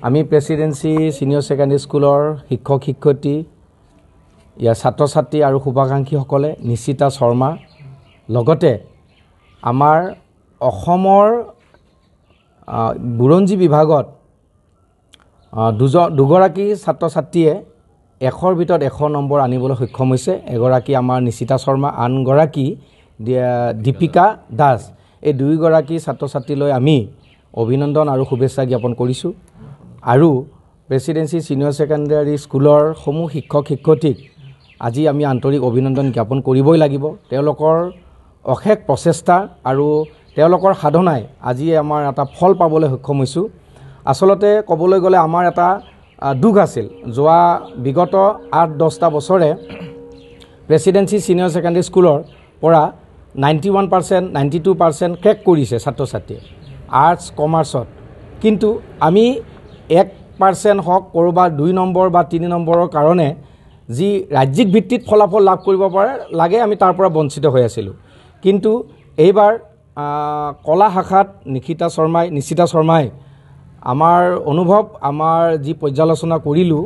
আমি presidency senior secondary স্কুলৰ শিক্ষক শিক্ষয়িত্ৰী ইয়াৰ ছাত্ৰ ছাত্ৰী আৰু শুভাকাংক্ষীসকলে নিশিতা শৰ্মা লগতে আমাৰ অসমৰ বুৰঞ্জী বিভাগত দুগৰাকী ছাত্ৰ ছাত্ৰীয়ে 100ৰ ভিতৰত 100 নম্বৰ আনিবলৈ সক্ষম হৈছে। এগৰাকী আমাৰ নিশিতা শৰ্মা, আনগৰাকী দীপিকা দাস। এই দুইগৰাকী ছাত্ৰ ছাত্ৰীলৈ আমি অভিনন্দন আৰু শুভেচ্ছা জ্ঞাপন কৰিছোঁ। আৰু প্ৰেসিডেন্সি সিনিয়ৰ সেকেন্ডাৰী স্কুলৰ সমূহ শিক্ষক শিক্ষয়িত্ৰীক আজি আমি আন্তৰিক অভিনন্দন জ্ঞাপন কৰিবই লাগিব। তেওঁলোকৰ অশেষ প্ৰচেষ্টা আৰু তেওঁলোকৰ সাধনাই আজি আমাৰ এটা ফল পাবলৈ সক্ষম হৈছোঁ। আসলতে ক'বলৈ গ'লে আমাৰ এটা দুখ আছিল, যোৱা বিগত 8-10টা বছৰে প্ৰেসিডেন্সি সিনিয়ৰ সেকেন্ডাৰী স্কুলৰ পৰা 91%, 92% ক্ৰেক কৰিছে ছাত্ৰ ছাত্ৰীয়ে আৰ্টছ কমাৰ্চত। কিন্তু আমি 1% হওক ক'ৰবাত 2 নম্বৰ বা 3 নম্বৰৰ কাৰণে যি ৰাজ্যিক ভিত্তিত ফলাফল লাভ কৰিব পাৰে লাগে, আমি তাৰ পৰা বঞ্চিত হৈ আছিলোঁ। কিন্তু এইবাৰ কলা শাখাত নিশিতা শৰ্মাই আমাৰ অনুভৱ, আমাৰ যি পৰ্যালোচনা কৰিলোঁ,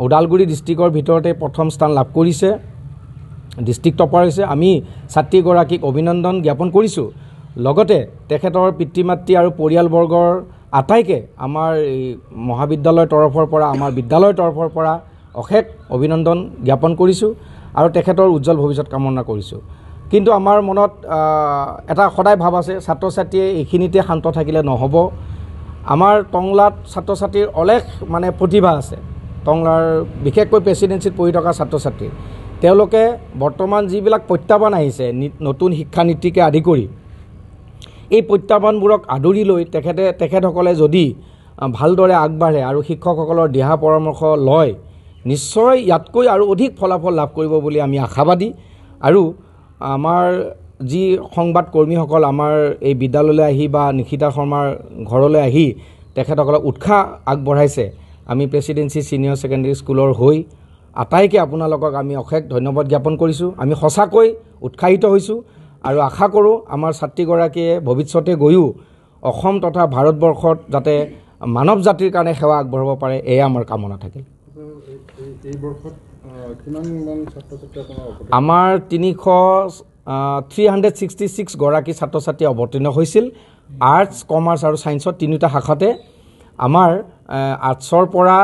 ওদালগুৰি ডিষ্ট্ৰিক্টৰ ভিতৰতে প্ৰথম স্থান লাভ কৰিছে, ডিষ্ট্ৰিক্ট টপাৰ হৈছে। আমি ছাত্ৰীগৰাকীক অভিনন্দন জ্ঞাপন কৰিছোঁ। লগতে তেখেতৰ পিতৃ মাতৃ আৰু পৰিয়ালবৰ্গৰ আটাইকে আমাৰ এই মহাবিদ্যালয়ৰ তৰফৰ পৰা, আমাৰ বিদ্যালয়ৰ তৰফৰ পৰা অশেষ অভিনন্দন জ্ঞাপন কৰিছোঁ আৰু তেখেতৰ উজ্জ্বল ভৱিষ্যত কামনা কৰিছোঁ। কিন্তু আমাৰ মনত এটা সদায় ভাৱ আছে, ছাত্ৰ ছাত্ৰীয়ে এইখিনিতে শান্ত থাকিলে নহ'ব। আমাৰ টংলাত ছাত্ৰ ছাত্ৰীৰ অলেখ প্ৰতিভা আছে। টংলাৰ বিশেষকৈ প্ৰেসিডেন্সিত পঢ়ি থকা ছাত্ৰ ছাত্ৰী, তেওঁলোকে বৰ্তমান যিবিলাক প্ৰত্যাহ্বান আহিছে নতুন শিক্ষানীতিকে আদি কৰি, এই প্ৰত্যাহ্বানবোৰক আদৰি লৈ তেখেতসকলে যদি ভালদৰে আগবাঢ়ে আৰু শিক্ষকসকলৰ দিহা পৰামৰ্শ লয়, নিশ্চয় ইয়াতকৈ আৰু অধিক ফলাফল লাভ কৰিব বুলি আমি আশাবাদী। আৰু আমাৰ যি সংবাদ কৰ্মীসকল আমাৰ এই বিদ্যালয়লৈ আহি বা নিশিতা শৰ্মাৰ ঘৰলৈ আহি তেখেতসকলক উৎসাহ আগবঢ়াইছে, আমি প্ৰেসিডেন্সি সিনিয়ৰ সেকেন্ডাৰী স্কুলৰ হৈ আটাইকে আপোনালোকক আমি অশেষ ধন্যবাদ জ্ঞাপন কৰিছোঁ। আমি সঁচাকৈ উৎসাহিত হৈছোঁ আৰু আশা কৰোঁ আমাৰ ছাত্ৰীগৰাকীয়ে ভৱিষ্যতে গৈও অসম তথা ভাৰতবৰ্ষত যাতে মানৱ জাতিৰ কাৰণে সেৱা আগবঢ়াব পাৰে, এয়া আমাৰ কামনা থাকিল। আমাৰ 366 গৰাকী ছাত্ৰ ছাত্ৰী অৱতীৰ্ণ হৈছিল আৰ্টছ, কমাৰ্চ আৰু ছায়েন্সত তিনিটা শাখাতে। আমাৰ আৰ্টছৰ পৰা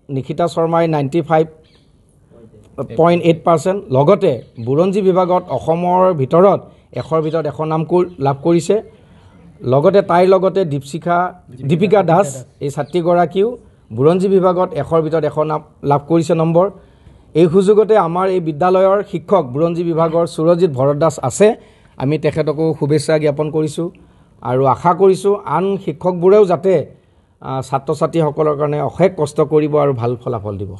নিশিতা শৰ্মাই 95.8%, লগতে বুৰঞ্জী বিভাগত অসমৰ ভিতৰত 100ৰ ভিতৰত 100 নাম লাভ কৰিছে। লগতে তাইৰ লগতে দীপিকা দাস, এই ছাত্ৰীগৰাকীও বুৰঞ্জী বিভাগত 100ৰ ভিতৰত 100 নাম লাভ কৰিছে নম্বৰ। এই সুযোগতে আমাৰ এই বিদ্যালয়ৰ শিক্ষক বুৰঞ্জী বিভাগৰ সুৰজিৎ ভৰদ্বাজ আছে, আমি তেখেতকো শুভেচ্ছা জ্ঞাপন কৰিছোঁ আৰু আশা কৰিছোঁ আন শিক্ষকবোৰেও যাতে ছাত্ৰ ছাত্ৰীসকলৰ কাৰণে অশেষ কষ্ট কৰিব আৰু ভাল ফলাফল দিব।